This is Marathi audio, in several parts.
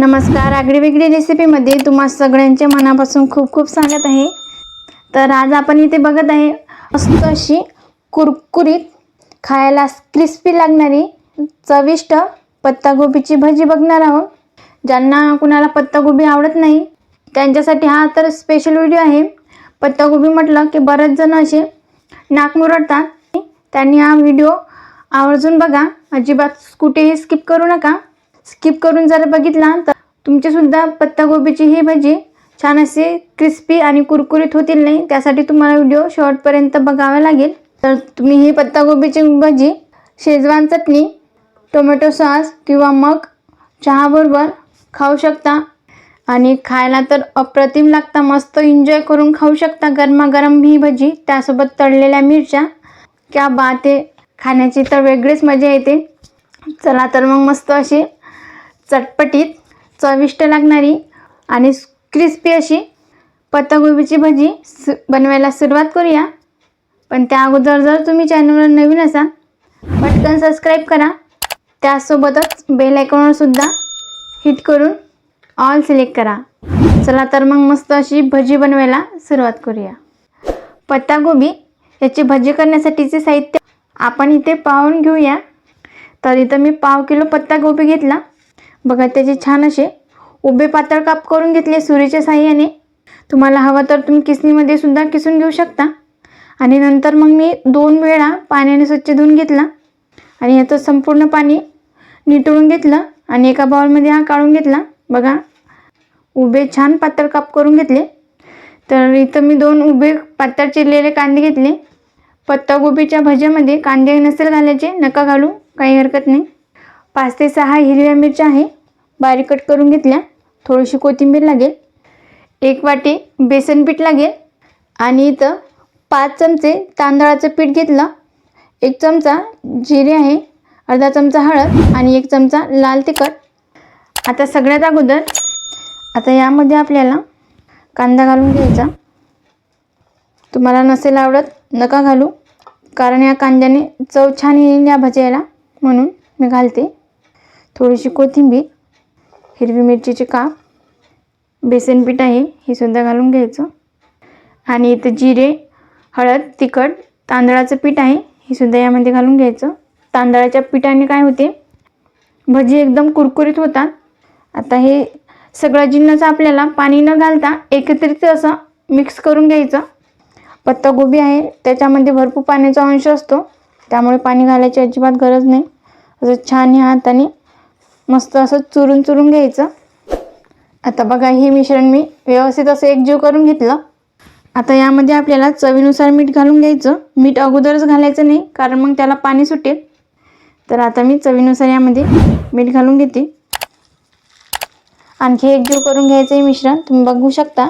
नमस्कार, आगळीवेगळी रेसिपीमध्ये तुम्हा सगळ्यांचे मनापासून खूप खूप स्वागत आहे। तर आज आपण इथे बघत आहे मस्त अशी कुरकुरीत खायला क्रिस्पी लागणारी चविष्ट पत्तागोबीची भजी बघणार आहोत। ज्यांना कुणाला पत्तागोबी आवडत नाही त्यांच्यासाठी हा तर स्पेशल व्हिडिओ आहे। पत्तागोबी म्हटलं की बरेच जण असे नाक मुरडतात, त्यांनी हा व्हिडिओ आवर्जून बघा, अजिबात कुठेही स्किप करू नका। स्किप करून जर बघितला तर तुमची सुद्धा पत्तागोबीची ही भजी छान अशी क्रिस्पी आणि कुरकुरीत होतील नाही, त्यासाठी तुम्हाला व्हिडिओ शेवटपर्यंत बघावा लागेल। तर तुम्ही ही पत्तागोबीची भजी शेजवान चटणी, टोमॅटो सॉस किंवा मग चहा बरोबर खाऊ शकता आणि खायला तर अप्रतिम लागता। मस्त एन्जॉय करून खाऊ शकता गरमागरम ही भजी, त्यासोबत तळलेल्या मिरच्या। क्या बात आहे, खाण्याची तर वेगळीच मजा येते। चला तर मग मस्त अशी चटपटीत चविष्ट लागणारी आणि क्रिस्पी अशी पत्तागोबीची भजी बनवायला सुरुवात करूया। पण त्या अगोदर जर तुम्ही चॅनलवर नवीन असाल पटकन सबस्क्राईब करा, त्यासोबतच बेल आयकॉनवर सुद्धा हिट करून ऑल सिलेक्ट करा। चला तर मग मस्त अशी भजी बनवायला सुरुवात करूया। पत्तागोबी याची भजी करण्यासाठीचे साहित्य आपण इथे पाहून घेऊया। तर इथं मी पाव किलो पत्तागोबी घेतला बघा, त्याचे छान असे उभे पातळ काप करून घेतले सुरीच्या साहाय्याने। तुम्हाला हवं तर तुम्ही किसणीमध्ये सुद्धा किसून घेऊ शकता। आणि नंतर मग मी 2 वेळा पाण्याने स्वच्छ धुवून घेतला आणि याचं संपूर्ण पाणी नितळून घेतलं आणि एका बाउलमध्ये हा काढून घेतला। बघा, उभे छान पातळ काप करून घेतले। तर इथं मी 2 उभे पातळ चिरलेले कांदे घेतले। पत्तागोबीच्या भज्यामध्ये कांदे नसेल घालायचे, नका घालू, काही हरकत नाही। 5 ते 6 हिरव्या मिरच्या आहे, बारीक कट करून घेतल्या। थोडीशी कोथिंबीर लागेल, 1 वाटी बेसन पीठ लागेल आणि इथं 5 चमचे तांदळाचं पीठ घेतलं, 1 चमचा जिरे आहे, अर्धा चमचा हळद आणि 1 चमचा लाल तिखट। आता सगळ्यात अगोदर आता यामध्ये आपल्याला कांदा घालून घ्यायचा। तुम्हाला नसेल आवडत नका घालू, कारण या कांद्याने चव छान येईल या भज्याला, म्हणून मी घालते। थोडीशी कोथिंबीर, हिरवी मिरचीचे काप, बेसन पीठ आहे हे सुद्धा घालून घ्यायचं आणि इथे जिरे, हळद, तिखट, तांदळाचं पीठ आहे हे सुद्धा यामध्ये घालून घ्यायचं। तांदळाच्या पिठाने काय होते, भजी एकदम कुरकुरीत होतात। आता हे सगळं जिन्नस आपल्याला पाणी न घालता एकत्रित असं मिक्स करून घ्यायचं। पत्तागोबी आहे त्याच्यामध्ये भरपूर पाण्याचा अंश असतो, त्यामुळे पाणी घालायची अजिबात गरज नाही। असं छान ह्या हाताने मस्त असं चुरून चुरून घ्यायचं। आता बघा, हे मिश्रण मी व्यवस्थित असं एकजीव करून घेतलं। आता यामध्ये आपल्याला चवीनुसार मीठ घालून घ्यायचं। मीठ अगोदरच घालायचं नाही, कारण मग त्याला पाणी सुटेल। तर आता मी चवीनुसार यामध्ये मीठ घालून घेते। आणखी एकजीव करून घ्यायचं हे मिश्रण, तुम्ही बघू शकता।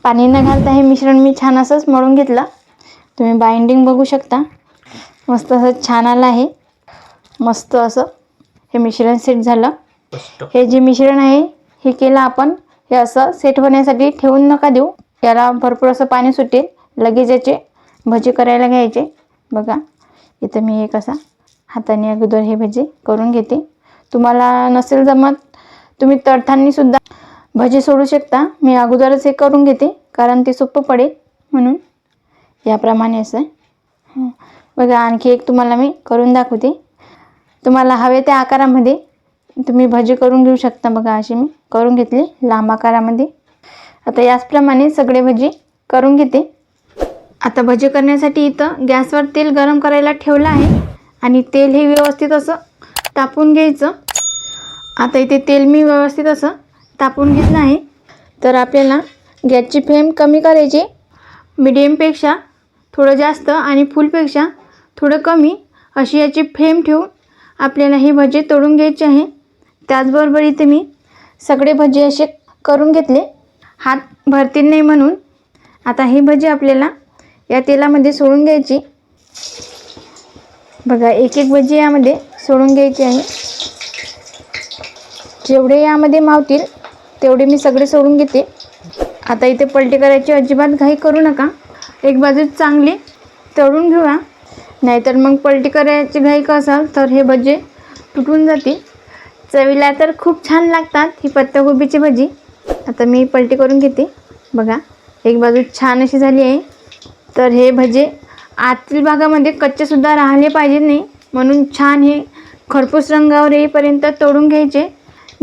पाणी न घालता हे मिश्रण मी छान असंच मळून घेतलं। तुम्ही बाइंडिंग बघू शकता, मस्त असं छान आलं आहे। मस्त असं हे मिश्रण सेट झालं। हे जे मिश्रण आहे हे केलं आपण, हे असं सेट होण्यासाठी ठेवून नका देऊ, याला भरपूर असं पाणी सुटेल, लगेच याचे भजी करायला घ्यायचे। बघा, इथं मी एक असा हाताने अगोदर हे भजी करून घेते। तुम्हाला नसेल जमत तुम्ही तळताना सुद्धा भजी सोडू शकता, मी अगोदरच हे करून घेते कारण ते सोपं पडेल म्हणून। याप्रमाणे असं बघा, आणखी एक तुम्हाला मी करून दाखवते। तुम्हाला हवे त्या आकारामध्ये तुम्ही भजी करून घेऊ शकता। बघा, अशी मी करून घेतली लांब आकारामध्ये। आता याचप्रमाणे सगळे भजी करून घेते। आता भजी करण्यासाठी इथं गॅसवर तेल गरम करायला ठेवलं आहे आणि तेल हे व्यवस्थित असं तापून घ्यायचं। आता इथे तेल मी व्यवस्थित असं तापून घेतलं आहे। तर आपल्याला गॅसची फ्लेम कमी करायची, मिडियमपेक्षा थोडं जास्त आणि फुलपेक्षा थोडं कमी अशी याची फ्लेम ठेवून आपल्याला ही भजी तळून घ्यायची आहे। त्याचबरोबर इथे मी सगळे भजी असे करून घेतले, हात भरतील नाही म्हणून। आता ही भजी आपल्याला या तेलामध्ये सोडून घ्यायची। बघा, एक एक भजी यामध्ये सोडून घ्यायची आहे। जेवढे यामध्ये मावतील तेवढे मी सगळे सोडून घेते। आता इथे पलटी करायची अजिबात घाई करू नका, एक बाजू चांगली तळून घेऊया, नाहीतर मग पलटी करायची घाई असाल तर हे भजी तुटून जातील। चवीला तर खूप छान लागतात ही पत्ताकोबीची भजी. आता मी पलटी करून घेते. बघा, एक बाजू छान अशी झाली आहे. तर हे भजे आतील भागामध्ये कच्चेसुद्धा राहिले पाहिजे नाही, म्हणून छान हे खरपूस रंगावर येईपर्यंत तळून घ्यायचे.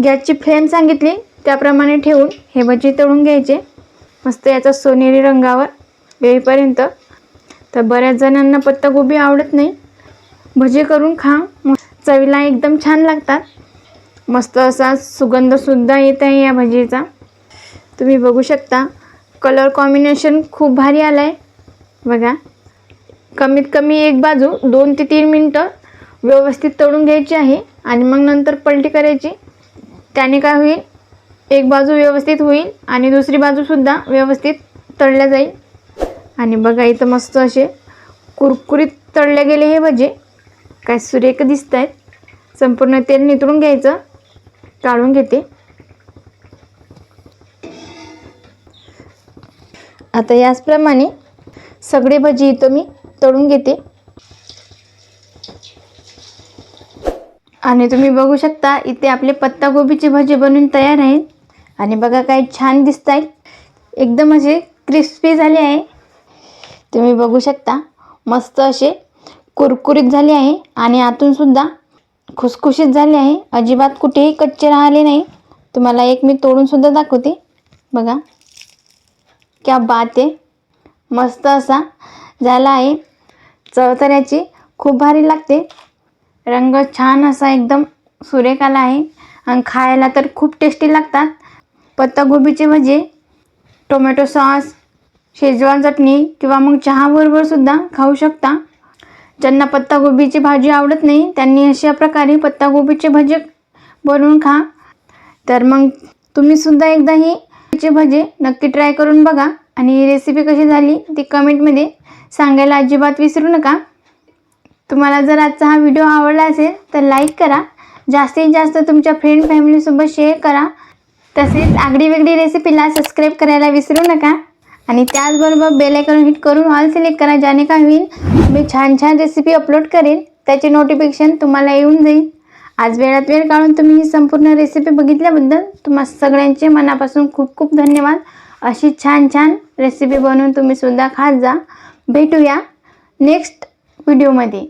गॅसची फ्लेम सांगितली त्याप्रमाणे ठेवून हे भजी तळून घ्यायचे, मस्त याचा सोनेरी रंगावर येईपर्यंत. तर बऱ्याच जणांना पत्ताकोबी आवडत नाही, भजी करून खा, चवीला एकदम छान लागतात. मस्त असा सुगंधसुद्धा येत आहे या भजीचा. तुम्ही बघू शकता कलर कॉम्बिनेशन खूप भारी आला आहे. बघा, कमीत कमी एक बाजू 2 ते 3 मिनटं व्यवस्थित तळून घ्यायची आहे आणि मग नंतर पलटी करायची. त्याने काय होईल, एक बाजू व्यवस्थित होईल आणि दुसरी बाजूसुद्धा व्यवस्थित तळल्या जाईल. आणि बघा, इथं मस्त असे कुरकुरीत तळले गेले हे भजे, काय सुरेख दिसत आहेत. संपूर्ण तेल नितळून घ्यायचं. काढून घेते. आता याचप्रमाणे सगळे भजी इथं मी तळून घेते. आणि तुम्ही बघू शकता इथे आपले पत्ताकोबीचे भजी बनून तयार आहेत. आणि बघा काय छान दिसत आहेत, एकदम असे क्रिस्पी झाले आहे. तुम्ही बघू शकता मस्त असे कुरकुरीत झाले आहे आणि आतूनसुद्धा खुसखुशीत झाले आहे. अजिबात कुठेही कच्चे राहिले नाही. तुम्हाला एक मी तोडूनसुद्धा दाखवते. बघा, क्या बात आहे, मस्त असा झाला आहे. चव तर याची खूप भारी लागते. रंग छान असा एकदम सुरेख आला आहे आणि खायला तर खूप टेस्टी लागतात. पत्ताकोबीचे भजे टोमॅटो सॉस, शेजवान चटणी किंवा मग चहाबरोबरसुद्धा खाऊ शकता. ज्यांना पत्ताकोबीची भाजी आवडत नाही त्यांनी अशा प्रकारे पत्ताकोबीचे भजे बनवून खा. तर मग तुम्हीसुद्धा एकदा ही भजे नक्की ट्राय करून बघा आणि रेसिपी कशी झाली ती कमेंटमध्ये सांगायला अजिबात विसरू नका. तुम्हाला जर आजचा हा व्हिडिओ आवडला असेल तर लाईक करा, जास्तीत जास्त तुमच्या फ्रेंड फॅमिलीसोबत शेअर करा. तसेच आगडी वेगळी रेसिपीला सबस्क्राईब करायला विसरू नका आणि त्याचबरोबर बेल आयकॉन हिट करून ऑल सिलेक्ट करा, ज्याने काय होईल मी छान छान रेसिपी अपलोड करेन त्याचे नोटिफिकेशन तुम्हाला येऊन जाईल. आज वेळात वेळ काढून तुम्ही ही संपूर्ण रेसिपी बघितल्याबद्दल तुम्हा सगळ्यांचे मनापासून खूप खूप धन्यवाद. अशी छान छान रेसिपी बनवून तुम्ही सुद्धा खात जा. भेटूया नेक्स्ट व्हिडिओमध्ये.